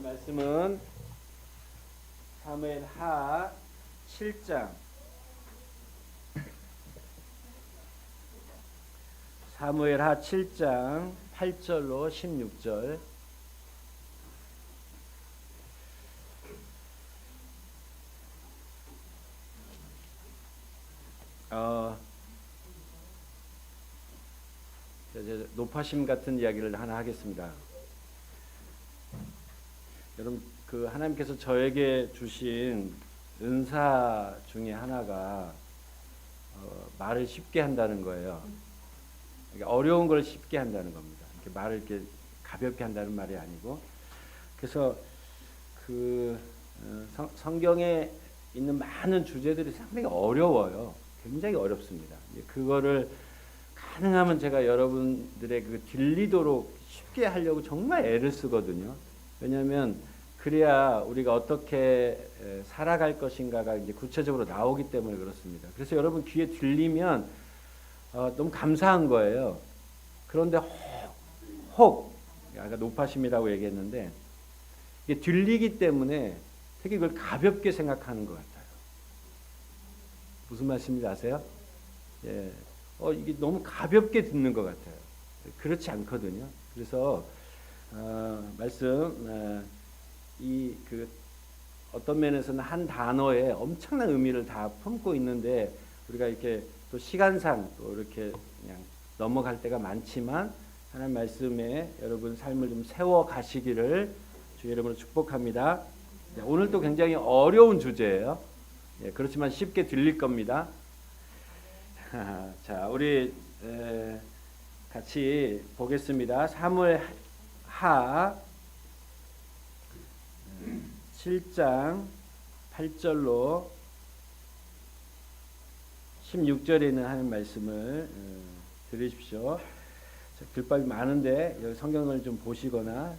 말씀은 사무엘 하 7장 사무엘 하 7장 8절로 16절. 이제 노파심 같은 이야기를 하나 하겠습니다. 여러분, 그 하나님께서 저에게 주신 은사 중에 하나가 말을 쉽게 한다는 거예요. 그러니까 어려운 걸 쉽게 한다는 겁니다. 이렇게 말을 이렇게 가볍게 한다는 말이 아니고, 그래서 성경에 있는 많은 주제들이 상당히 어려워요. 굉장히 어렵습니다. 그거를 가능하면 제가 여러분들의 들리도록 쉽게 하려고 정말 애를 쓰거든요. 왜냐하면 그래야 우리가 어떻게 살아갈 것인가가 이제 구체적으로 나오기 때문에 그렇습니다. 그래서 여러분 귀에 들리면 너무 감사한 거예요. 그런데 혹 아까 노파심이라고 얘기했는데 이게 들리기 때문에 되게 그걸 가볍게 생각하는 것 같아요. 무슨 말씀인지 아세요? 예, 이게 너무 가볍게 듣는 것 같아요. 그렇지 않거든요. 그래서 말씀 어떤 면에서는 한 단어에 엄청난 의미를 다 품고 있는데 우리가 이렇게 또 시간상 또 이렇게 그냥 넘어갈 때가 많지만 하나님 말씀에 여러분 삶을 좀 세워 가시기를 주의 이름으로 축복합니다. 오늘도 굉장히 어려운 주제예요. 그렇지만 쉽게 들릴 겁니다. 자, 우리 같이 보겠습니다. 사무엘 하 7장 8절로 16절에 있는 하나님 말씀을 들으십시오. 글밥이 많은데 여기 성경을 좀 보시거나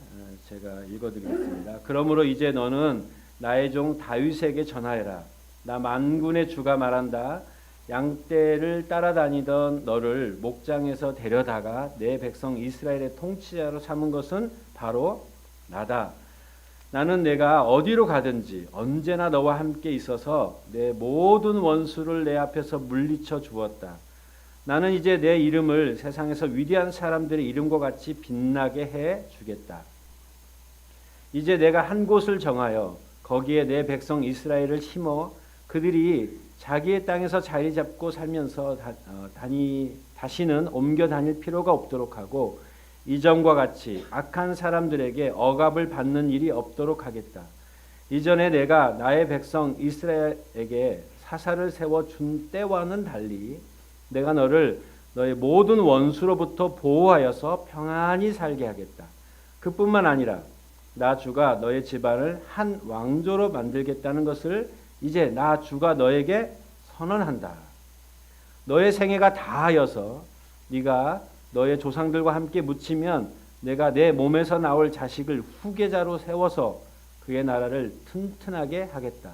제가 읽어드리겠습니다. 그러므로 이제 너는 나의 종 다윗에게 전하여라. 나 만군의 주가 말한다. 양떼를 따라다니던 너를 목장에서 데려다가 내 백성 이스라엘의 통치자로 삼은 것은 바로 나다. 나는 내가 어디로 가든지 언제나 너와 함께 있어서 내 모든 원수를 내 앞에서 물리쳐 주었다. 나는 이제 내 이름을 세상에서 위대한 사람들의 이름과 같이 빛나게 해 주겠다. 이제 내가 한 곳을 정하여 거기에 내 백성 이스라엘을 심어 그들이 자기의 땅에서 자리 잡고 살면서 다시는 옮겨 다닐 필요가 없도록 하고 이전과 같이 악한 사람들에게 억압을 받는 일이 없도록 하겠다. 이전에 내가 나의 백성 이스라엘에게 사사를 세워 준 때와는 달리 내가 너를 너의 모든 원수로부터 보호하여서 평안히 살게 하겠다. 그뿐만 아니라 나 주가 너의 집안을 한 왕조로 만들겠다는 것을 이제 나 주가 너에게 선언한다. 너의 생애가 다하여서 네가 너의 조상들과 함께 묻히면 내가 내 몸에서 나올 자식을 후계자로 세워서 그의 나라를 튼튼하게 하겠다.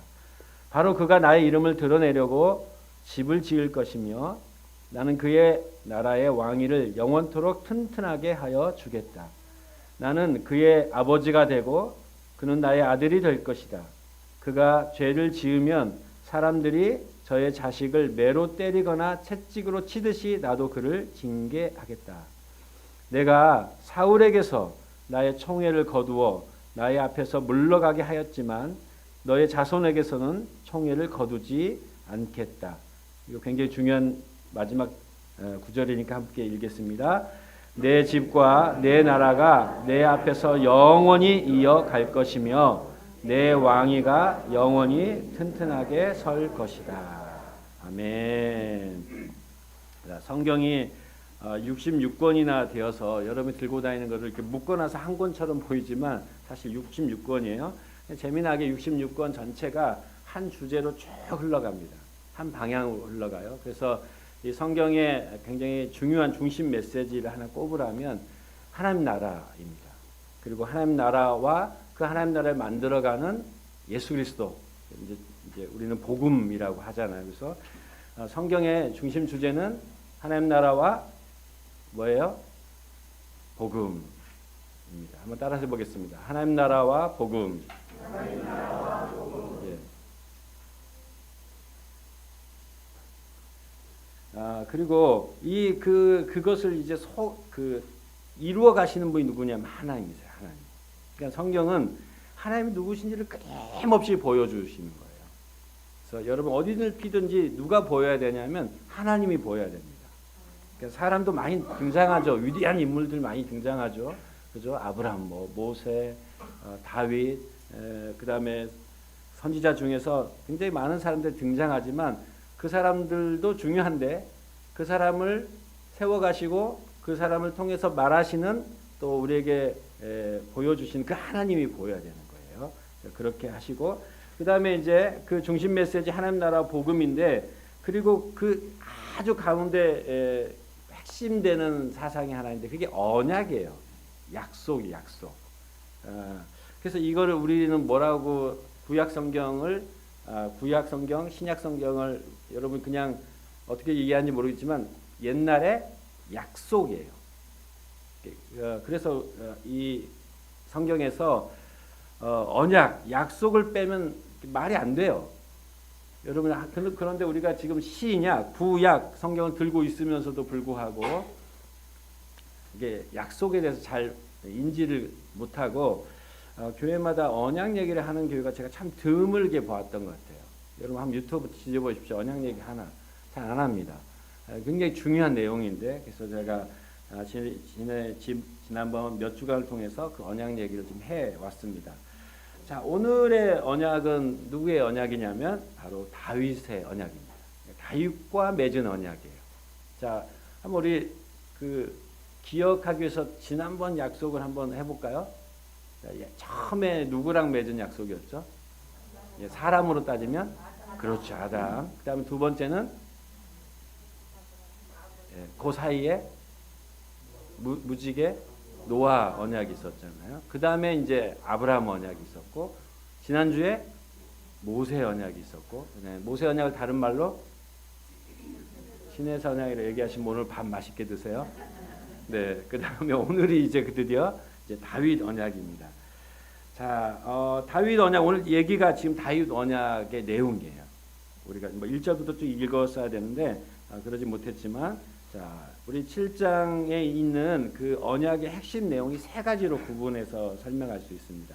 바로 그가 나의 이름을 드러내려고 집을 지을 것이며 나는 그의 나라의 왕위를 영원토록 튼튼하게 하여 주겠다. 나는 그의 아버지가 되고 그는 나의 아들이 될 것이다. 그가 죄를 지으면 사람들이 저의 자식을 매로 때리거나 채찍으로 치듯이 나도 그를 징계하겠다. 내가 사울에게서 나의 총애를 거두어 나의 앞에서 물러가게 하였지만 너의 자손에게서는 총애를 거두지 않겠다. 이거 굉장히 중요한 마지막 구절이니까 함께 읽겠습니다. 내 집과 내 나라가 내 앞에서 영원히 이어갈 것이며 내 왕위가 영원히 튼튼하게 설 것이다. 아멘. 성경이 66권이나 되어서 여러분이 들고 다니는 것을 이렇게 묶어놔서 한 권처럼 보이지만 사실 66권이에요. 재미나게 66권 전체가 한 주제로 쭉 흘러갑니다. 한 방향으로 흘러가요. 그래서 이 성경의 굉장히 중요한 중심 메시지를 하나 꼽으라면 하나님 나라입니다. 그리고 하나님 나라와 그 하나님 나라를 만들어가는 예수 그리스도, 이제 우리는 복음이라고 하잖아요. 그래서 성경의 중심 주제는 하나님 나라와 뭐예요? 복음. 한번 따라서 보겠습니다. 하나님 나라와 복음. 예. 그리고 그것을 이제 이루어 가시는 분이 누구냐면 하나님이세요. 하나님. 그러니까 성경은 하나님이 누구신지를 끊임없이 보여주시는 거예요. 그래서 여러분 어디를 피든지 누가 보여야 되냐면 하나님이 보여야 됩니다. 그러니까 사람도 많이 등장하죠. 위대한 인물들 많이 등장하죠. 그죠? 아브라함, 모세, 다윗, 그다음에 선지자 중에서 굉장히 많은 사람들 등장하지만 그 사람들도 중요한데 그 사람을 세워가시고 그 사람을 통해서 말하시는 또 우리에게 보여주신 그 하나님이 보여야 되는 거예요. 그렇게 하시고 그다음에 이제 그 중심 메시지 하나님 나라 복음인데 그리고 그 아주 가운데 핵심되는 사상이 하나 있는데 그게 언약이에요. 약속이 약속. 그래서 이거를 우리는 뭐라고 구약 성경, 신약 성경을 여러분 그냥 어떻게 얘기하는지 모르겠지만 옛날에 약속이에요. 그래서 이 성경에서 언약, 약속을 빼면 말이 안 돼요. 여러분 그런데 우리가 지금 신약, 구약 성경을 들고 있으면서도 불구하고 이게 약속에 대해서 잘 인지를 못하고 교회마다 언약 얘기를 하는 교회가 제가 참 드물게 보았던 것 같아요. 여러분 한번 유튜브 뒤져보십시오. 언약 얘기 하나 잘 안 합니다. 굉장히 중요한 내용인데 그래서 제가 지난번 몇 주간을 통해서 그 언약 얘기를 좀 해왔습니다. 자, 오늘의 언약은 누구의 언약이냐면 바로 다윗의 언약입니다. 다윗과 맺은 언약이에요. 자, 한번 우리 기억하기 위해서 지난번 약속을 한번 해볼까요? 자, 처음에 누구랑 맺은 약속이었죠? 사람으로 따지면 그렇죠, 아담. 그 다음에 두 번째는 그 사이에 무지개 노아 언약이 있었잖아요. 그 다음에 이제 아브라함 언약이 있었고 지난주에 모세 언약이 있었고 모세 언약을 다른 말로 시내사 언약이라고 얘기하시면 오늘 밥 맛있게 드세요. 네, 그 다음에 오늘이 이제 드디어 이제 다윗 언약입니다. 자, 다윗 언약 오늘 얘기가 지금 다윗 언약의 내용이에요. 우리가 뭐 1절부터 쭉 읽었어야 되는데 그러지 못했지만 자, 우리 7장에 있는 그 언약의 핵심 내용이 세 가지로 구분해서 설명할 수 있습니다.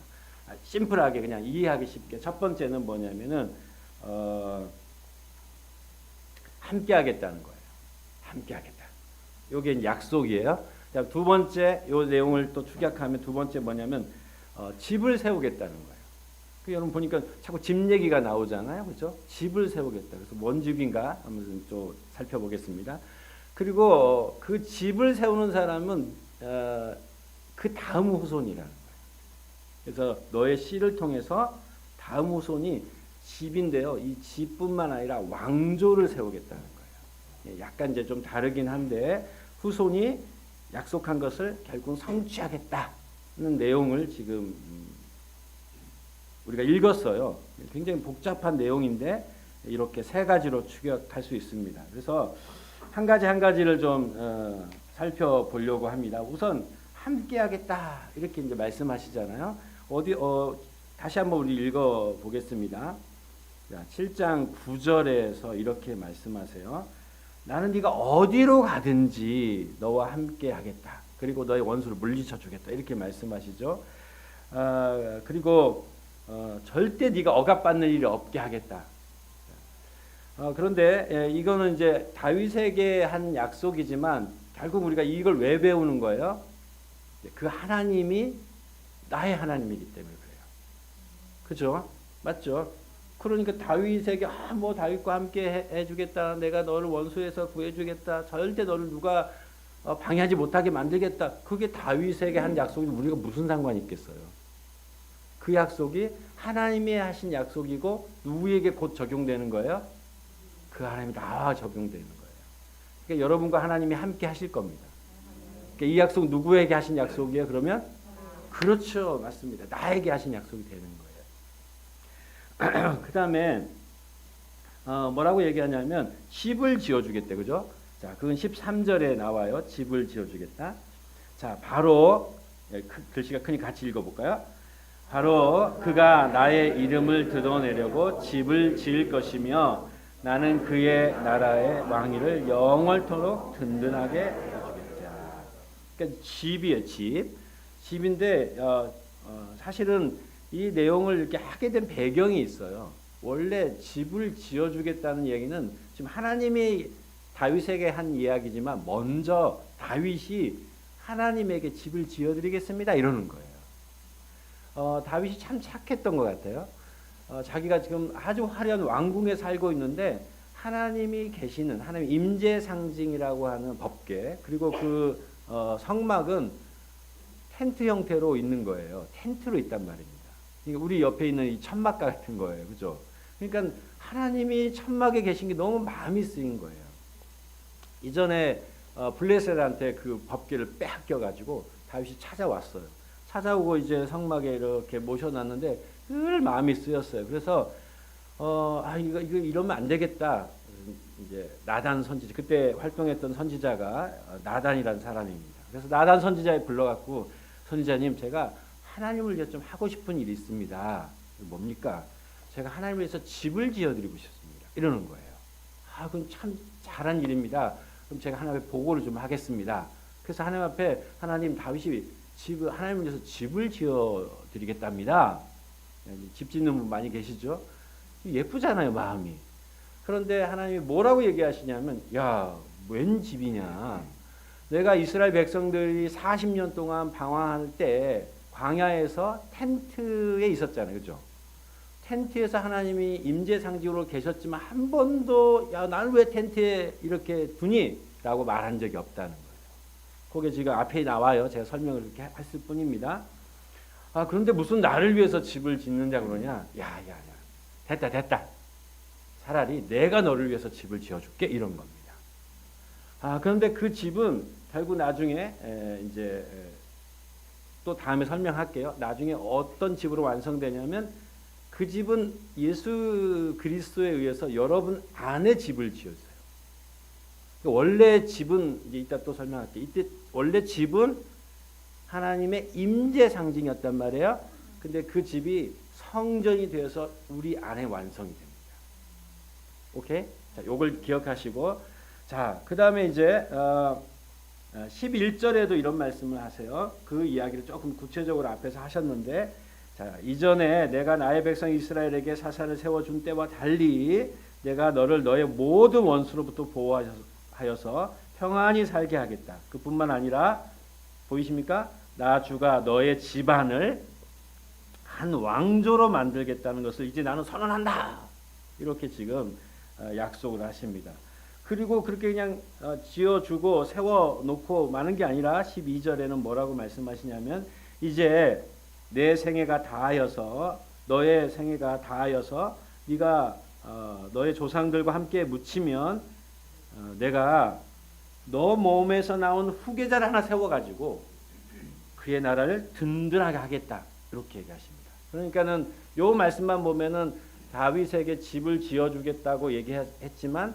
심플하게 그냥 이해하기 쉽게 첫 번째는 뭐냐면은 함께 하겠다는 거예요. 함께 하겠다. 이게 약속이에요. 자, 두 번째 요 내용을 또 축약하면 두 번째 뭐냐면 집을 세우겠다는 거예요. 여러분 보니까 자꾸 집 얘기가 나오잖아요. 그렇죠? 집을 세우겠다. 그래서 뭔 집인가 한번 좀 살펴보겠습니다. 그리고 그 집을 세우는 사람은 그 다음 후손이라는 거예요. 그래서 너의 씨를 통해서 다음 후손이 집인데요. 이 집뿐만 아니라 왕조를 세우겠다는 거예요. 약간 이제 좀 다르긴 한데 후손이 약속한 것을 결국 성취하겠다는 내용을 지금 우리가 읽었어요. 굉장히 복잡한 내용인데 이렇게 세 가지로 추격할 수 있습니다. 그래서 한 가지를 좀 살펴보려고 합니다. 우선 함께하겠다 이렇게 이제 말씀하시잖아요. 다시 한번 우리 읽어 보겠습니다. 7장 9절에서 이렇게 말씀하세요. 나는 네가 어디로 가든지 너와 함께하겠다. 그리고 너의 원수를 물리쳐 주겠다. 이렇게 말씀하시죠. 그리고 절대 네가 억압받는 일이 없게 하겠다. 그런데 이거는 이제 다윗에게 한 약속이지만 결국 우리가 이걸 왜 배우는 거예요? 그 하나님이 나의 하나님이기 때문에 그래요. 그죠? 맞죠? 그러니까 다윗에게 뭐 다윗과 함께 해주겠다. 내가 너를 원수에서 구해주겠다. 절대 너를 누가 방해하지 못하게 만들겠다. 그게 다윗에게 한 약속이 우리가 무슨 상관이 있겠어요? 그 약속이 하나님이 하신 약속이고 누구에게 곧 적용되는 거예요? 그 하나님이 나와 적용되는 거예요. 그러니까 여러분과 하나님이 함께 하실 겁니다. 그러니까 이 약속 누구에게 하신 약속이에요? 그러면 그렇죠, 맞습니다. 나에게 하신 약속이 되는 거예요. 그 다음에 뭐라고 얘기하냐면 집을 지어주겠대, 그죠? 자, 그건 13절에 나와요. 집을 지어주겠다. 자, 바로 글씨가 크니 같이 읽어볼까요? 바로 그가 나의 이름을 드러내려고 집을 지을 것이며 나는 그의 나라의 왕위를 영원토록 든든하게 해주겠다. 그러니까 집이에요, 집. 집인데 사실은 이 내용을 이렇게 하게 된 배경이 있어요. 원래 집을 지어주겠다는 얘기는 지금 하나님이 다윗에게 한 이야기지만 먼저 다윗이 하나님에게 집을 지어드리겠습니다 이러는 거예요. 다윗이 참 착했던 것 같아요. 자기가 지금 아주 화려한 왕궁에 살고 있는데 하나님이 계시는 하나님 임재 상징이라고 하는 법궤 그리고 그 성막은 텐트 형태로 있는 거예요. 텐트로 있단 말입니다. 그러니까 우리 옆에 있는 이 천막 같은 거예요. 그죠? 그러니까 하나님이 천막에 계신 게 너무 마음이 쓰인 거예요. 이전에 블레셋한테 그 법궤를 빼앗겨가지고 다윗이 찾아왔어요. 찾아오고 이제 성막에 이렇게 모셔놨는데 늘 마음이 쓰였어요. 그래서 이거 이러면 안 되겠다. 이제 나단 선지자 그때 활동했던 선지자가 나단이라는 사람입니다. 그래서 나단 선지자에 불러갖고 선지자님 제가 하나님을 위해서 좀 하고 싶은 일이 있습니다. 뭡니까? 제가 하나님을 위해서 집을 지어드리고 싶습니다. 이러는 거예요. 그건 참 잘한 일입니다. 그럼 제가 하나님 앞에 보고를 좀 하겠습니다. 그래서 하나님 앞에 하나님 다윗이 하나님을 위해서 집을 지어드리겠답니다. 집 짓는 분 많이 계시죠? 예쁘잖아요, 마음이. 그런데 하나님이 뭐라고 얘기하시냐면, 야, 웬 집이냐. 내가 이스라엘 백성들이 40년 동안 방황할 때 광야에서 텐트에 있었잖아요. 그죠? 텐트에서 하나님이 임재 상징으로 계셨지만 한 번도 야, 나를 왜 텐트에 이렇게 두니? 라고 말한 적이 없다는 거예요. 그게 지금 앞에 나와요. 제가 설명을 이렇게 했을 뿐입니다. 그런데 무슨 나를 위해서 집을 짓는다 그러냐? 야. 됐다. 차라리 내가 너를 위해서 집을 지어줄게. 이런 겁니다. 그런데 그 집은 결국 나중에 이제 또 다음에 설명할게요. 나중에 어떤 집으로 완성되냐면 그 집은 예수 그리스도에 의해서 여러분 안에 집을 지었어요. 원래 집은 이제 이따 또 설명할게요. 이때 원래 집은 하나님의 임재 상징이었단 말이에요. 근데 그 집이 성전이 되어서 우리 안에 완성이 됩니다. 오케이? 자, 요걸 기억하시고 자, 그다음에 이제 11절에도 이런 말씀을 하세요. 그 이야기를 조금 구체적으로 앞에서 하셨는데 자, 이전에 내가 나의 백성 이스라엘에게 사사를 세워준 때와 달리 내가 너를 너의 모든 원수로부터 보호하여서 평안히 살게 하겠다. 그뿐만 아니라 보이십니까? 나 주가 너의 집안을 한 왕조로 만들겠다는 것을 이제 나는 선언한다. 이렇게 지금 약속을 하십니다. 그리고 그렇게 그냥 지어주고 세워놓고 마는 게 아니라 12절에는 뭐라고 말씀하시냐면 이제 내 생애가 다하여서 너의 생애가 다하여서 네가 너의 조상들과 함께 묻히면 내가 너 몸에서 나온 후계자를 하나 세워가지고 그의 나라를 든든하게 하겠다. 이렇게 얘기하십니다. 그러니까는 요 말씀만 보면은 다윗에게 집을 지어주겠다고 얘기했지만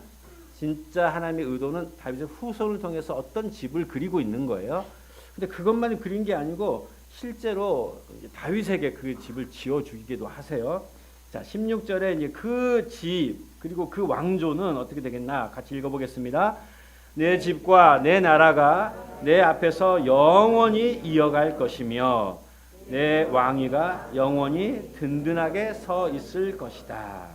진짜 하나님의 의도는 다윗의 후손을 통해서 어떤 집을 그리고 있는 거예요. 근데 그것만 그린 게 아니고 실제로 다윗에게 그 집을 지어주기도 하세요. 자, 16절에 이제 그 집 그리고 그 왕조는 어떻게 되겠나 같이 읽어보겠습니다. 내 집과 내 나라가 내 앞에서 영원히 이어갈 것이며 내 왕위가 영원히 든든하게 서 있을 것이다.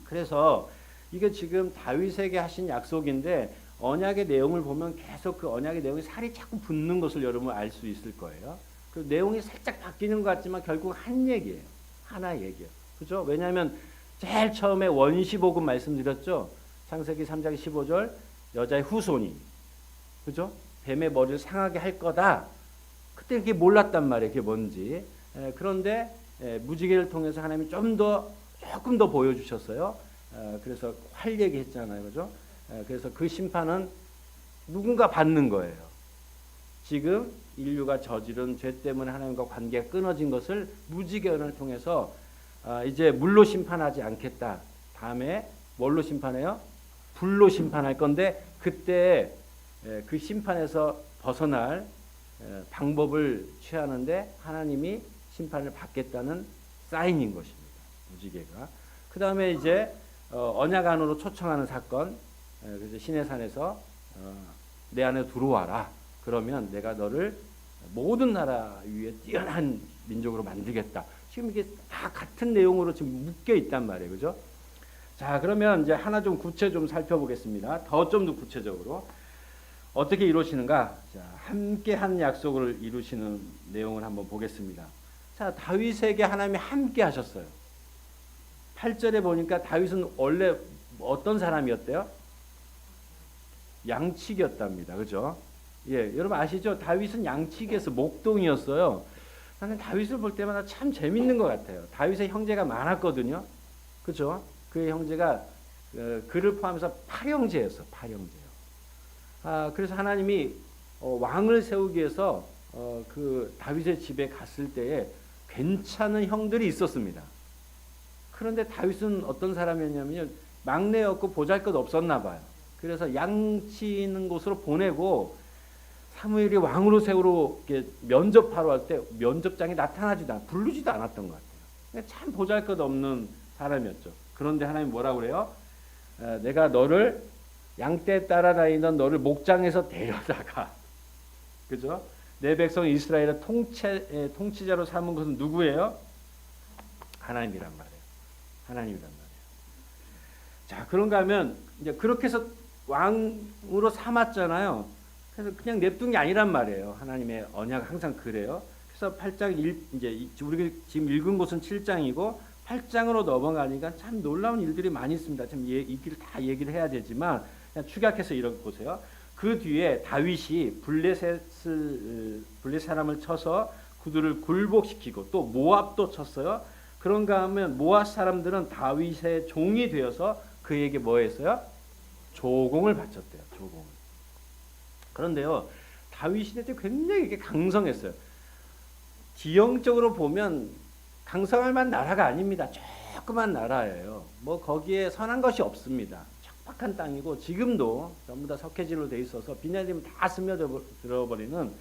그래서 이게 지금 다윗에게 하신 약속인데 언약의 내용을 보면 계속 그 언약의 내용이 살이 자꾸 붙는 것을 여러분 알 수 있을 거예요. 그 내용이 살짝 바뀌는 것 같지만 결국 한 얘기예요. 하나 얘기예요. 그죠? 왜냐하면 제일 처음에 원시복음 말씀드렸죠. 창세기 3장 15절 여자의 후손이 그죠? 뱀의 머리를 상하게 할 거다. 그때 그게 몰랐단 말이에요. 그게 뭔지. 그런데 무지개를 통해서 하나님이 조금 더 보여주셨어요. 그래서 활 얘기했잖아요. 그죠? 그래서 그 심판은 누군가 받는 거예요. 지금 인류가 저지른 죄 때문에 하나님과 관계가 끊어진 것을 무지개를 통해서 이제 물로 심판하지 않겠다. 다음에 뭘로 심판해요? 불로 심판할 건데 그때 그 심판에서 벗어날 방법을 취하는데 하나님이 심판을 받겠다는 사인인 것입니다. 무지개가. 그 다음에 이제 언약 안으로 초청하는 사건. 그래서 시내산에서 내 안에 들어와라. 그러면 내가 너를 모든 나라 위에 뛰어난 민족으로 만들겠다. 지금 이게 다 같은 내용으로 지금 묶여 있단 말이에요. 그죠? 자, 그러면 이제 하나 좀 구체 좀 살펴보겠습니다. 더 좀 더 구체적으로. 어떻게 이루시는가? 자, 함께 한 약속을 이루시는 내용을 한번 보겠습니다. 자, 다윗에게 하나님이 함께 하셨어요. 8절에 보니까 다윗은 원래 어떤 사람이었대요? 양치기였답니다. 그죠? 예, 여러분 아시죠? 다윗은 양치기에서 목동이었어요. 나는 다윗을 볼 때마다 참 재밌는 것 같아요. 다윗의 형제가 많았거든요. 그죠? 그의 형제가 그를 포함해서 8형제였어. 8형제요. 그래서 하나님이 왕을 세우기 위해서 그 다윗의 집에 갔을 때에 괜찮은 형들이 있었습니다. 그런데 다윗은 어떤 사람이었냐면요, 막내였고 보잘것 없었나 봐요. 그래서 양치는 곳으로 보내고 사무엘이 왕으로 세우러 면접하러 할 때 면접장에 나타나지도 부르지도 않았던 것 같아요. 참 보잘것 없는 사람이었죠. 그런데 하나님 뭐라고 그래요? 내가 너를 양떼 따라다니던 너를 목장에서 데려다가, 그죠? 내 백성 이스라엘의 통치자로 삼은 것은 누구예요? 하나님이란 말이에요. 하나님이란 말이에요. 자, 그런가 하면 이제 그렇게 해서 왕으로 삼았잖아요. 그래서 그냥 냅둔 게 아니란 말이에요. 하나님의 언약 항상 그래요. 그래서 8장 이제 우리가 지금 읽은 곳은 7장이고 8장으로 넘어가니까 참 놀라운 일들이 많이 있습니다. 참 이 길 다 얘기를 해야 되지만 그냥 축약해서 이렇게 보세요. 그 뒤에 다윗이 블레셋 사람을 쳐서 그들을 굴복시키고 또 모압도 쳤어요. 그런가 하면 모압 사람들은 다윗의 종이 되어서 그에게 뭐 했어요? 조공을 바쳤대요. 조공을. 그런데요, 다윗이 그때 굉장히 이게 강성했어요. 지형적으로 보면 강성할 만한 나라가 아닙니다. 조그만 나라예요. 뭐 거기에 선한 것이 없습니다. 척박한 땅이고 지금도 전부 다 석회질로 돼 있어서 비냐림은 다 스며들어버리는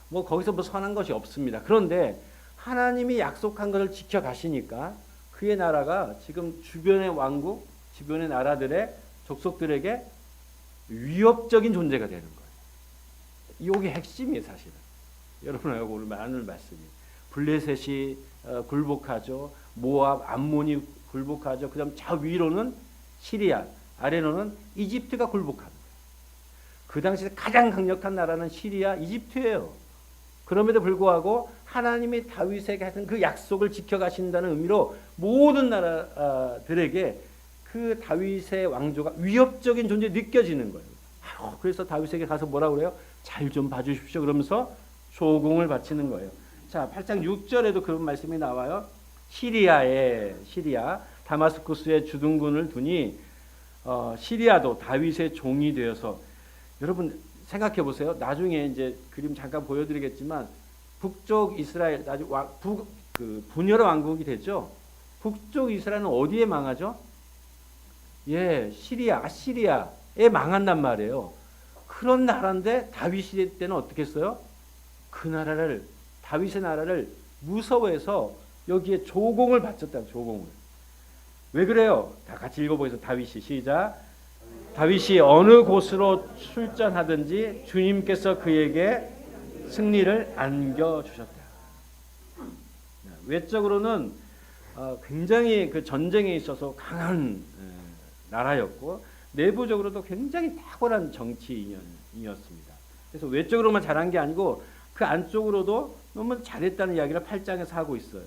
뭐 거기서 뭐 선한 것이 없습니다. 그런데 하나님이 약속한 것을 지켜가시니까 그의 나라가 지금 주변의 왕국, 주변의 나라들의 족속들에게 위협적인 존재가 되는 거예요. 이게 핵심이에요, 사실은. 여러분하고 오늘 많은 말씀이. 블레셋이 굴복하죠. 모압, 암몬이 굴복하죠. 그 다음 저 위로는 시리아, 아래로는 이집트가 굴복합니다. 그 당시에 가장 강력한 나라는 시리아, 이집트예요. 그럼에도 불구하고 하나님이 다윗에게 하신 그 약속을 지켜가신다는 의미로 모든 나라들에게 그 다윗의 왕조가 위협적인 존재 느껴지는 거예요. 그래서 다윗에게 가서 뭐라고 그래요? 잘 좀 봐주십시오. 그러면서 조공을 바치는 거예요. 자, 8장 6절에도 그런 말씀이 나와요. 시리아 다마스쿠스에 주둔군을 두니 시리아도 다윗의 종이 되어서, 여러분 생각해 보세요. 나중에 이제 그림 잠깐 보여드리겠지만 북쪽 이스라엘 분열의 왕국이 됐죠. 북쪽 이스라엘은 어디에 망하죠? 예, 아시리아에 망한단 말이에요. 그런 나라인데 다윗 시대 때는 어떻게 했어요? 그 나라를, 다윗의 나라를 무서워해서 여기에 조공을 바쳤다. 조공을. 왜 그래요? 다 같이 읽어보겠습니다. 다윗이 시작. 다윗이 어느 곳으로 출전하든지 주님께서 그에게 승리를 안겨주셨다. 외적으로는 굉장히 그 전쟁에 있어서 강한 나라였고 내부적으로도 굉장히 탁월한 정치인이었습니다. 그래서 외적으로만 잘한 게 아니고 그 안쪽으로도 너무 잘했다는 이야기를 8장에서 하고 있어요.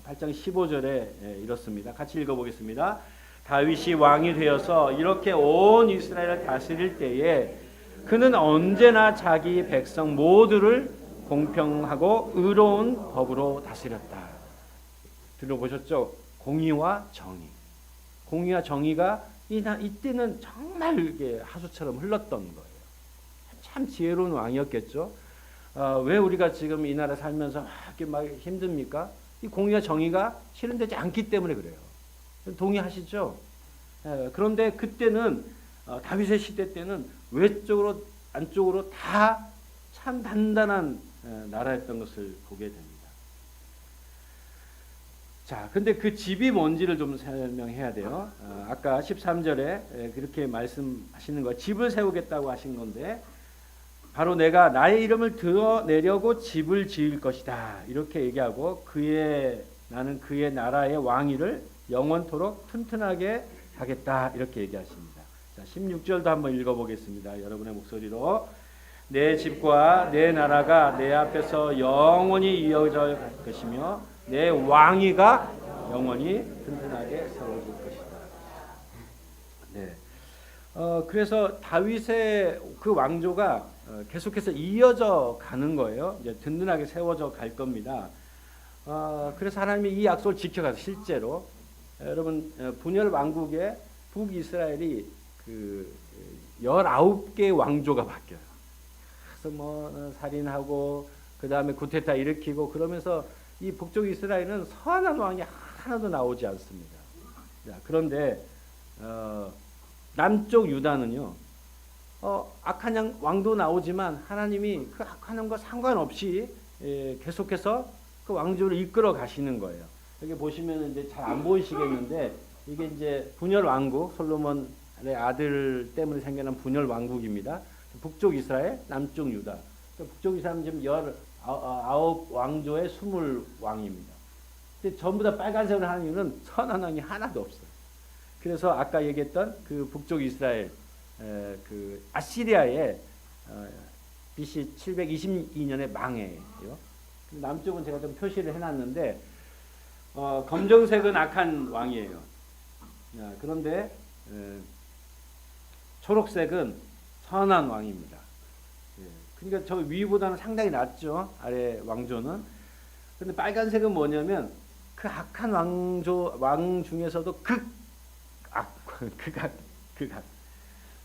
8장 15절에 이렇습니다. 같이 읽어보겠습니다. 다윗이 왕이 되어서 이렇게 온 이스라엘을 다스릴 때에 그는 언제나 자기 백성 모두를 공평하고 의로운 법으로 다스렸다. 들어보셨죠? 공의와 정의. 공의와 정의가 이때는 정말 이게 하수처럼 흘렀던 거예요. 참 지혜로운 왕이었겠죠. 왜 우리가 지금 이 나라 살면서 이렇게 막 힘듭니까? 이 공의와 정의가 실현되지 않기 때문에 그래요. 동의하시죠? 그런데 그때는 다윗의 시대 때는 외적으로 안쪽으로 다 참 단단한 나라였던 것을 보게 됩니다. 자, 근데 그 집이 뭔지를 좀 설명해야 돼요. 아까 13절에 그렇게 말씀하시는 거, 집을 세우겠다고 하신 건데, 바로 내가 나의 이름을 드러내려고 집을 지을 것이다. 이렇게 얘기하고, 나는 그의 나라의 왕위를 영원토록 튼튼하게 하겠다. 이렇게 얘기하십니다. 자, 16절도 한번 읽어보겠습니다. 여러분의 목소리로. 내 집과 내 나라가 내 앞에서 영원히 이어져 갈 것이며 내 왕위가 영원히 튼튼하게 세워질 것이다. 네. 그래서 다윗의 그 왕조가 계속해서 이어져 가는 거예요. 이제 든든하게 세워져 갈 겁니다. 그래서 하나님이 이 약속을 지켜가서 실제로 여러분 분열 왕국의 북이스라엘이 그 19개의 왕조가 바뀌어요. 그래서 뭐 살인하고 그 다음에 쿠데타 일으키고 그러면서 이 북쪽 이스라엘은 선한 왕이 하나도 나오지 않습니다. 자, 그런데 남쪽 유다는요, 악한 왕도 나오지만 하나님이 그 악한 왕과 상관없이 계속해서 그 왕조를 이끌어 가시는 거예요. 여기 보시면 이제 잘 안 보이시겠는데 이게 이제 분열 왕국, 솔로몬의 아들 때문에 생겨난 분열 왕국입니다. 북쪽 이스라엘, 남쪽 유다. 북쪽 이스라엘은 지금 19 왕조의 20 왕입니다. 근데 전부 다 빨간색으로 하는 이유는 선한 왕이 하나도 없어요. 그래서 아까 얘기했던 그 북쪽 이스라엘, 그 아시리아의 BC 722년에 망해요. 남쪽은 제가 좀 표시를 해놨는데 검정색은 악한 왕이에요. 그런데 초록색은 선한 왕입니다. 그러니까 저 위보다는 상당히 낫죠. 아래 왕조는. 근데 빨간색은 뭐냐면 그 악한 왕 중에서도 극악.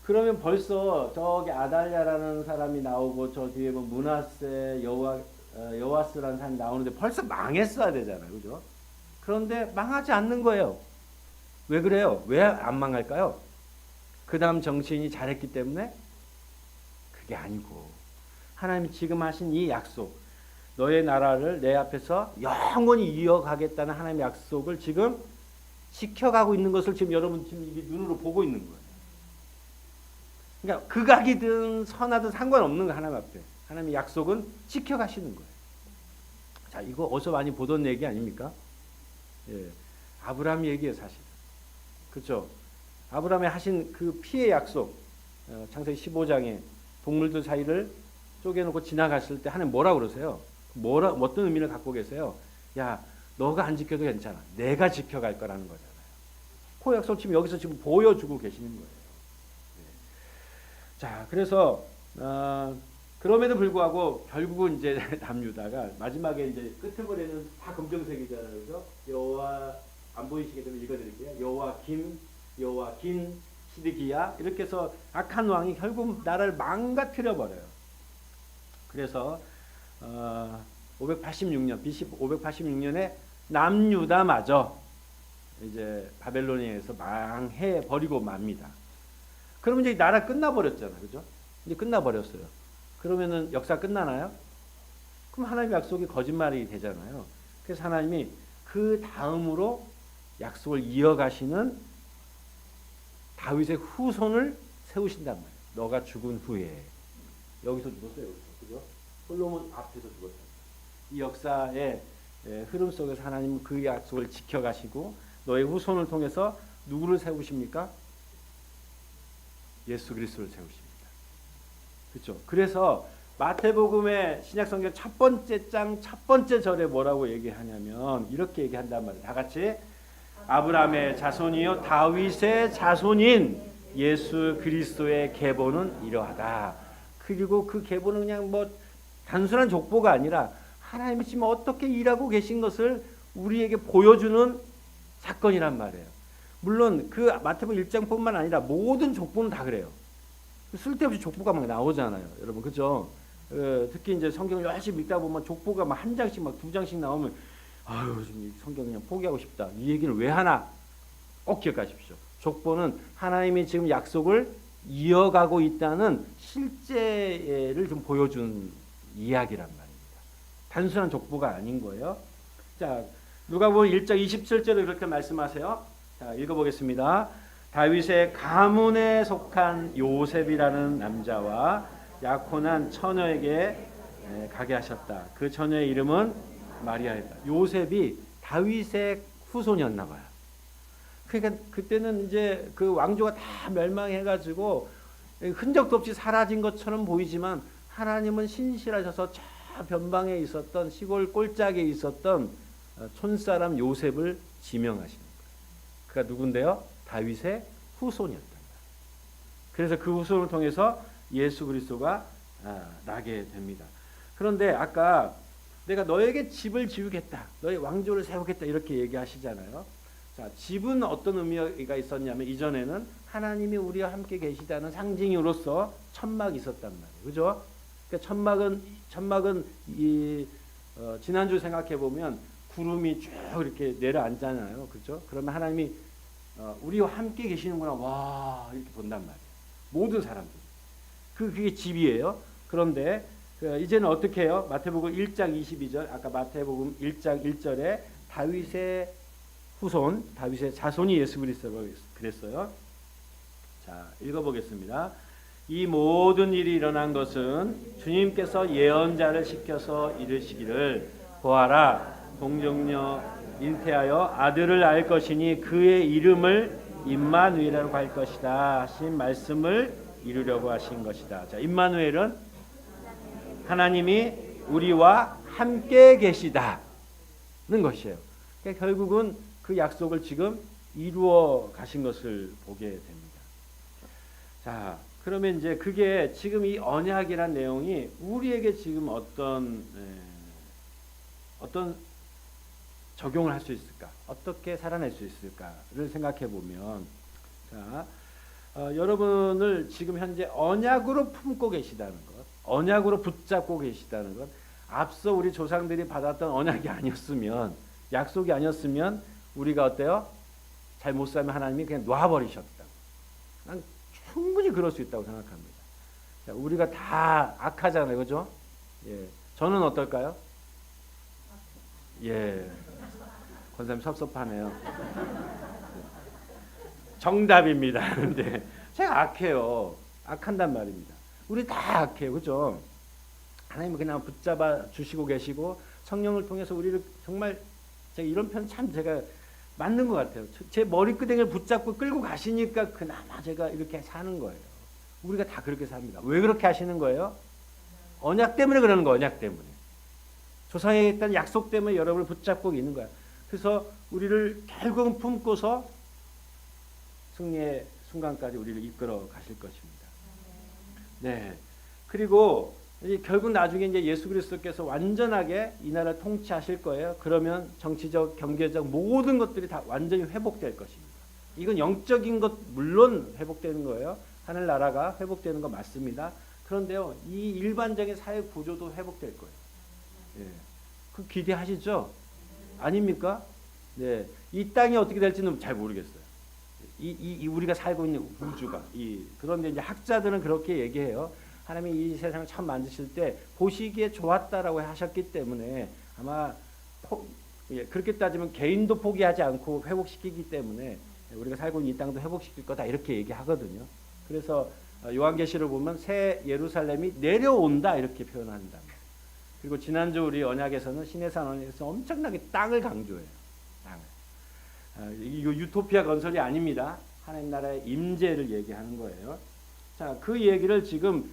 그러면 벌써 저기 아달랴라는 사람이 나오고 저 뒤에 뭐 므낫세, 여호와스라는 사람이 나오는데 벌써 망했어야 되잖아요. 그죠? 그런데 망하지 않는 거예요. 왜 그래요? 왜 안 망할까요? 그 다음 정치인이 잘했기 때문에? 그게 아니고 하나님이 지금 하신 이 약속, 너의 나라를 내 앞에서 영원히 이어가겠다는 하나님의 약속을 지금 지켜가고 있는 것을 지금 여러분 지금 이게 눈으로 보고 있는 거예요. 그러니까 극악이든 선하든 상관없는 거 하나님 앞에. 하나님의 약속은 지켜가시는 거예요. 자, 이거 어디서 많이 보던 얘기 아닙니까? 예, 아브라함 얘기예요, 사실. 그렇죠? 아브라함이 하신 그 피의 약속, 창세기 15장에 동물들 사이를 쪼개놓고 지나갔을 때 하나님 뭐라고 그러세요? 어떤 의미를 갖고 계세요? 야, 너가 안 지켜도 괜찮아. 내가 지켜갈 거라는 거잖아요. 그 약속 지금 여기서 지금 보여주고 계시는 거예요. 네. 자, 그래서 그럼에도 불구하고 결국은 이제 남유다가 마지막에 이제 끝머리는 다 검정색이잖아요, 그죠? 여호와 안 보이시겠다면 읽어드릴게요. 여호와긴, 시드기야 이렇게 해서 악한 왕이 결국 나라를 망가뜨려 버려요. 그래서 586년 BC 586년에 남유다마저 이제 바벨론에 의해서 망해 버리고 맙니다. 그러면 이제 나라 끝나버렸잖아요, 그죠? 이제 끝나버렸어요. 그러면은 역사 끝나나요? 그럼 하나님의 약속이 거짓말이 되잖아요. 그래서 하나님이 그 다음으로 약속을 이어가시는 다윗의 후손을 세우신단 말이에요. 너가 죽은 후에 여기서 죽었어요, 여기서, 그죠? 솔로몬 앞에서 죽었어요. 이 역사의 흐름 속에서 하나님은 그 약속을 지켜가시고 너의 후손을 통해서 누구를 세우십니까? 예수 그리스도를 세우십니다. 그렇죠? 그래서 마태복음의 신약성경 첫 번째 장 첫 번째 절에 뭐라고 얘기하냐면 이렇게 얘기한단 말이에요. 다 같이 아브라함의 자손이요 다윗의 자손인 예수 그리스도의 계보는 이러하다. 그리고 그 계보는 그냥 뭐 단순한 족보가 아니라 하나님이 지금 어떻게 일하고 계신 것을 우리에게 보여주는 사건이란 말이에요. 물론 그 마태복음 1장뿐만 아니라 모든 족보는 다 그래요. 쓸데없이 족보가 막 나오잖아요, 여러분, 그죠? 특히 이제 성경을 열심히 읽다 보면 족보가 막 한 장씩 막 두 장씩 나오면 아유, 좀 성경 그냥 포기하고 싶다. 이 얘기를 왜 하나? 꼭 기억하십시오. 족보는 하나님이 지금 약속을 이어가고 있다는 실제를 좀 보여준 이야기란 말입니다. 단순한 족보가 아닌 거예요. 자, 누가복음 1장 27절에 그렇게 말씀하세요. 자, 읽어보겠습니다. 다윗의 가문에 속한 요셉이라는 남자와 약혼한 처녀에게 가게 하셨다. 그 처녀의 이름은 마리아였다. 요셉이 다윗의 후손이었나 봐요. 그러니까 그때는 이제 그 왕조가 다 멸망해가지고 흔적도 없이 사라진 것처럼 보이지만 하나님은 신실하셔서 저 변방에 있었던 시골 꼴짝에 있었던 촌사람 요셉을 지명하시는 거예요. 그가 누군데요? 다윗의 후손이었단 말이에요. 그래서 그 후손을 통해서 예수 그리스도가 나게 됩니다. 그런데 아까 내가 너에게 집을 지우겠다, 너의 왕조를 세우겠다 이렇게 얘기하시잖아요. 자, 집은 어떤 의미가 있었냐면 이전에는 하나님이 우리와 함께 계시다는 상징으로서 천막이 있었단 말이에요. 그죠? 그러니까 천막은 지난주 생각해 보면 구름이 쭉 이렇게 내려앉잖아요. 그죠? 그러면 하나님이 우리와 함께 계시는구나. 와, 이렇게 본단 말이에요. 모든 사람들. 그게 집이에요. 그런데 이제는 어떻게 해요? 마태복음 1장 22절, 아까 마태복음 1장 1절에 다윗의 후손, 다윗의 자손이 예수 그리스도라고 그랬어요. 자, 읽어보겠습니다. 이 모든 일이 일어난 것은 주님께서 예언자를 시켜서 이르시기를 보아라, 동정녀 잉태하여 아들을 낳을 것이니 그의 이름을 임마누엘이라고 할 것이다 하신 말씀을 이루려고 하신 것이다. 자, 임마누엘은 하나님이 우리와 함께 계시다는 것이에요. 그러니까 결국은 그 약속을 지금 이루어 가신 것을 보게 됩니다. 자, 그러면 이제 그게 지금 이 언약이란 내용이 우리에게 지금 어떤 적용을 할 수 있을까? 어떻게 살아낼 수 있을까를 생각해 보면, 자, 여러분을 지금 현재 언약으로 품고 계시다는 것, 언약으로 붙잡고 계시다는 것, 앞서 우리 조상들이 받았던 언약이 아니었으면, 약속이 아니었으면 우리가 어때요? 잘 못 살면 하나님이 그냥 놔버리셨다. 난 충분히 그럴 수 있다고 생각합니다. 자, 우리가 다 악하잖아요, 그죠? 예, 저는 어떨까요? 예, 권사님 섭섭하네요. 정답입니다. 근데 제가 악해요. 악한단 말입니다. 우리 다 악해요, 그죠? 하나님은 그냥 붙잡아 주시고 계시고 성령을 통해서 우리를 정말 제가 이런 편 참 제가 맞는 것 같아요. 제 머리끄댕이를 붙잡고 끌고 가시니까 그나마 제가 이렇게 사는 거예요. 우리가 다 그렇게 삽니다. 왜 그렇게 하시는 거예요? 언약 때문에 그러는 거예요. 언약 때문에. 조상에 있던 약속 때문에 여러분을 붙잡고 있는 거야. 그래서 우리를 결국은 품고서 승리의 순간까지 우리를 이끌어 가실 것입니다. 네. 그리고 결국 나중에 이제 예수 그리스도께서 완전하게 이 나라를 통치하실 거예요. 그러면 정치적, 경제적 모든 것들이 다 완전히 회복될 것입니다. 이건 영적인 것 물론 회복되는 거예요. 하늘나라가 회복되는 거 맞습니다. 그런데요, 이 일반적인 사회 구조도 회복될 거예요. 예. 그 기대하시죠? 아닙니까? 네. 이 땅이 어떻게 될지는 잘 모르겠어요. 우리가 살고 있는 우주가. 그런데 이제 학자들은 그렇게 얘기해요. 하나님이 이 세상을 처음 만드실 때 보시기에 좋았다라고 하셨기 때문에 아마 그렇게 따지면 개인도 포기하지 않고 회복시키기 때문에 우리가 살고 있는 이 땅도 회복시킬 거다 이렇게 얘기하거든요. 그래서 요한계시를 보면 새 예루살렘이 내려온다 이렇게 표현한다. 그리고 지난주 우리 언약에서는 시내산 언약에서 엄청나게 땅을 강조해요. 땅을. 이거 유토피아 건설이 아닙니다. 하나님 나라의 임재를 얘기하는 거예요. 자, 그 얘기를 지금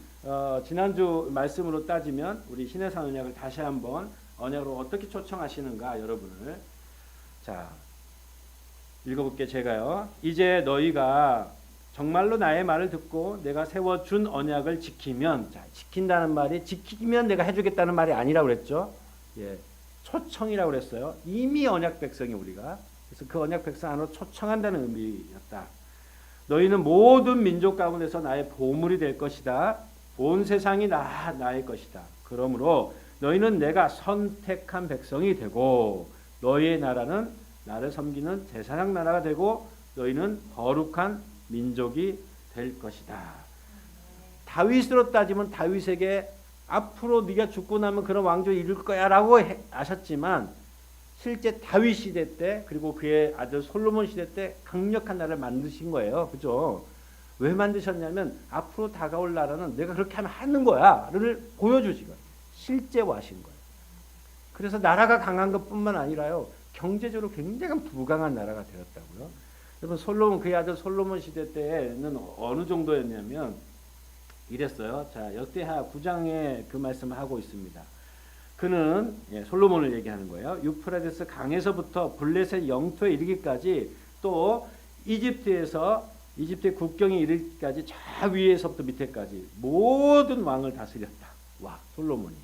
지난주 말씀으로 따지면 우리 시내산 언약을 다시 한번 언약으로 어떻게 초청하시는가 여러분을. 자, 읽어볼게 제가요. 이제 너희가 정말로 나의 말을 듣고 내가 세워준 언약을 지키면, 자, 지킨다는 말이 지키면 내가 해주겠다는 말이 아니라고 그랬죠. 예, 초청이라고 그랬어요. 이미 언약 백성이 우리가. 그래서 그 언약 백성 안으로 초청한다는 의미였다. 너희는 모든 민족 가운데서 나의 보물이 될 것이다. 온 세상이 나의 것이다. 그러므로 너희는 내가 선택한 백성이 되고 너희의 나라는 나를 섬기는 제사장 나라가 되고 너희는 거룩한 민족이 될 것이다. 다윗으로 따지면 다윗에게 앞으로 네가 죽고 나면 그런 왕조를 이룰 거야라고 하셨지만 실제 다윗 시대 때 그리고 그의 아들 솔로몬 시대 때 강력한 나라를 만드신 거예요. 그죠? 왜 만드셨냐면 앞으로 다가올 나라는 내가 그렇게 하면 하는 거야를 보여주신 거예요. 실제화하신 거예요. 그래서 나라가 강한 것뿐만 아니라요. 경제적으로 굉장히 부강한 나라가 되었다고요. 여러분 솔로몬 그의 아들 솔로몬 시대 때는 어느 정도였냐면 이랬어요. 자, 역대하 9장에 그 말씀을 하고 있습니다. 그는 솔로몬을 얘기하는 거예요. 유프라데스 강에서부터 블레셋 영토에 이르기까지 또 이집트의 국경에 이르기까지 저 위에서부터 밑에까지 모든 왕을 다스렸다. 와, 솔로몬이.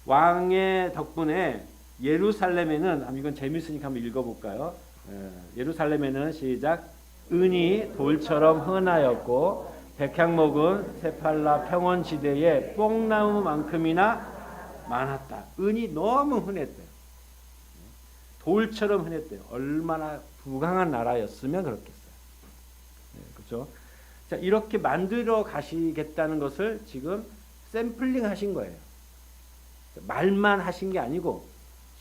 왕의 덕분에 예루살렘에는 이건 재밌으니까 한번 읽어볼까요? 예루살렘에는 시작 은이 돌처럼 흔하였고 백향목은 세팔라 평원지대에 뽕나무만큼이나 많았다. 은이 너무 흔했대요. 돌처럼 흔했대요. 얼마나 부강한 나라였으면 그렇겠어요. 그렇죠? 자, 이렇게 만들어 가시겠다는 것을 지금 샘플링 하신 거예요. 말만 하신 게 아니고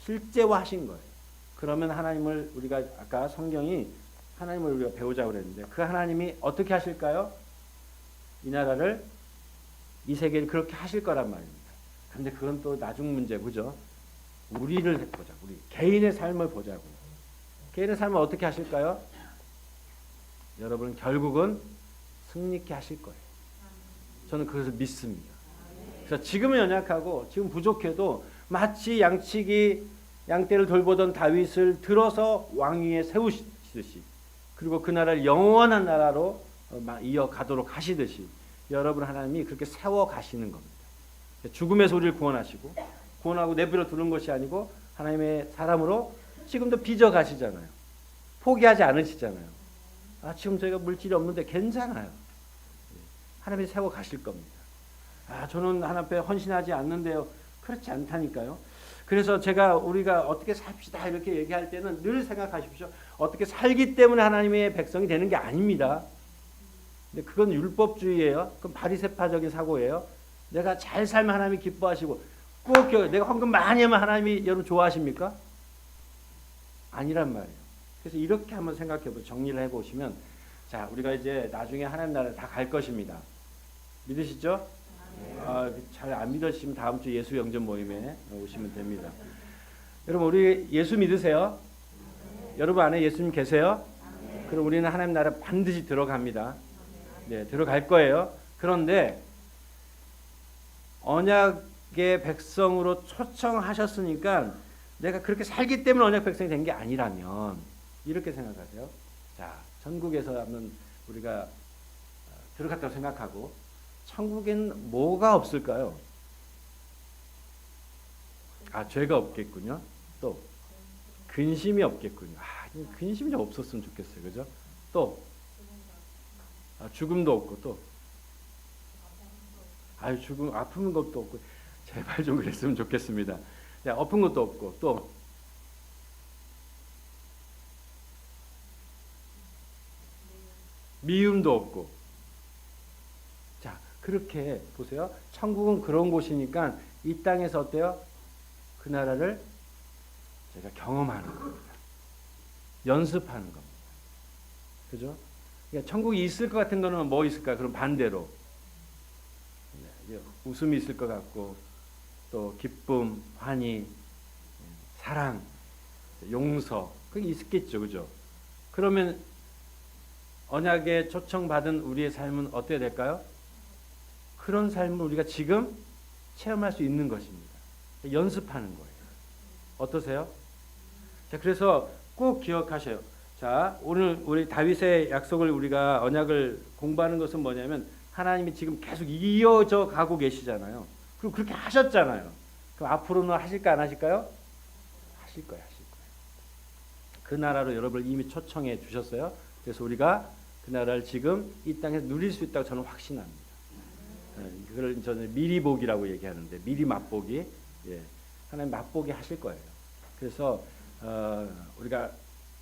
실제화 하신 거예요. 그러면 하나님을 우리가 아까 성경이 하나님을 우리가 배우자고 그랬는데 그 하나님이 어떻게 하실까요? 이 나라를 이 세계를 그렇게 하실 거란 말입니다. 근데 그건 또 나중 문제 그죠? 우리를 보자. 우리 개인의 삶을 보자고. 개인의 삶을 어떻게 하실까요? 여러분 결국은 승리케 하실 거예요. 저는 그것을 믿습니다. 그래서 지금은 연약하고 지금 부족해도 마치 양떼를 돌보던 다윗을 들어서 왕위에 세우시듯이 그리고 그 나라를 영원한 나라로 이어가도록 하시듯이 여러분 하나님이 그렇게 세워 가시는 겁니다. 죽음에서 우리를 구원하시고 구원하고 내버려 두는 것이 아니고 하나님의 사람으로 지금도 빚어 가시잖아요. 포기하지 않으시잖아요. 지금 저희가 물질이 없는데 괜찮아요. 하나님이 세워 가실 겁니다. 저는 하나님 앞에 헌신하지 않는데요. 그렇지 않다니까요. 그래서 우리가 어떻게 삽시다 이렇게 얘기할 때는 늘 생각하십시오. 어떻게 살기 때문에 하나님의 백성이 되는 게 아닙니다. 근데 그건 율법주의예요. 그건 바리새파적인 사고예요. 내가 잘 살면 하나님이 기뻐하시고 꼭 내가 헌금 많이 하면 하나님이 여러분 좋아하십니까? 아니란 말이에요. 그래서 이렇게 한번 생각해보고 정리를 해보시면 자 우리가 이제 나중에 하나님 나라에 다 갈 것입니다. 믿으시죠? 잘 안 믿으시면 다음 주 예수 영접 모임에 오시면 됩니다. 여러분 우리 예수 믿으세요? 여러분 안에 예수님 계세요? 그럼 우리는 하나님 나라 반드시 들어갑니다. 네, 들어갈 거예요. 그런데 언약의 백성으로 초청하셨으니까 내가 그렇게 살기 때문에 언약 백성이 된 게 아니라면 이렇게 생각하세요. 자, 천국에서 한번 우리가 들어갔다고 생각하고 천국엔 뭐가 없을까요? 죄가 없겠군요. 또 근심이 없겠군요. 근심이 좀 없었으면 좋겠어요. 그죠? 또 죽음도 없고 또 죽음 아픈 것도 없고 제발 좀 그랬으면 좋겠습니다. 아픈 것도 없고 또 미움도 없고 자 그렇게 보세요. 천국은 그런 곳이니까 이 땅에서 어때요? 그 나라를 제가 경험하는 겁니다. 연습하는 겁니다. 그죠? 그러니까 천국이 있을 것 같은 거는 뭐 있을까? 그럼 반대로 웃음이 있을 것 같고 또 기쁨, 환희, 사랑, 용서 그게 있겠죠, 그죠? 그러면 언약에 초청받은 우리의 삶은 어떻게 될까요? 그런 삶을 우리가 지금 체험할 수 있는 것입니다. 연습하는 거예요. 어떠세요? 자, 그래서 꼭 기억하셔요. 자, 오늘 우리 다윗의 약속을 우리가 언약을 공부하는 것은 뭐냐면 하나님이 지금 계속 이어져 가고 계시잖아요. 그리고 그렇게 하셨잖아요. 그럼 앞으로는 하실까 안 하실까요? 하실 거예요. 그 나라로 여러분을 이미 초청해 주셨어요. 그래서 우리가 그 나라를 지금 이 땅에서 누릴 수 있다고 저는 확신합니다. 그걸 저는 미리 보기라고 얘기하는데 미리 맛보기. 하나님 맛보기 하실 거예요. 그래서 우리가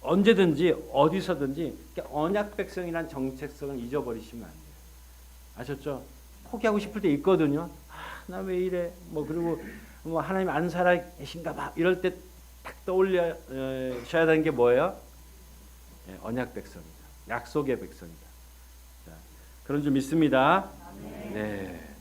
언제든지 어디서든지 언약 백성이란 정체성을 잊어버리시면 안 돼요. 아셨죠? 포기하고 싶을 때 있거든요. 나 왜 이래? 뭐 그리고 뭐 하나님 안 살아 계신가 봐. 이럴 때 딱 떠올려셔야 되는 게 뭐예요? 예, 언약 백성이다. 약속의 백성이다. 자, 그런 줄 믿습니다. 네.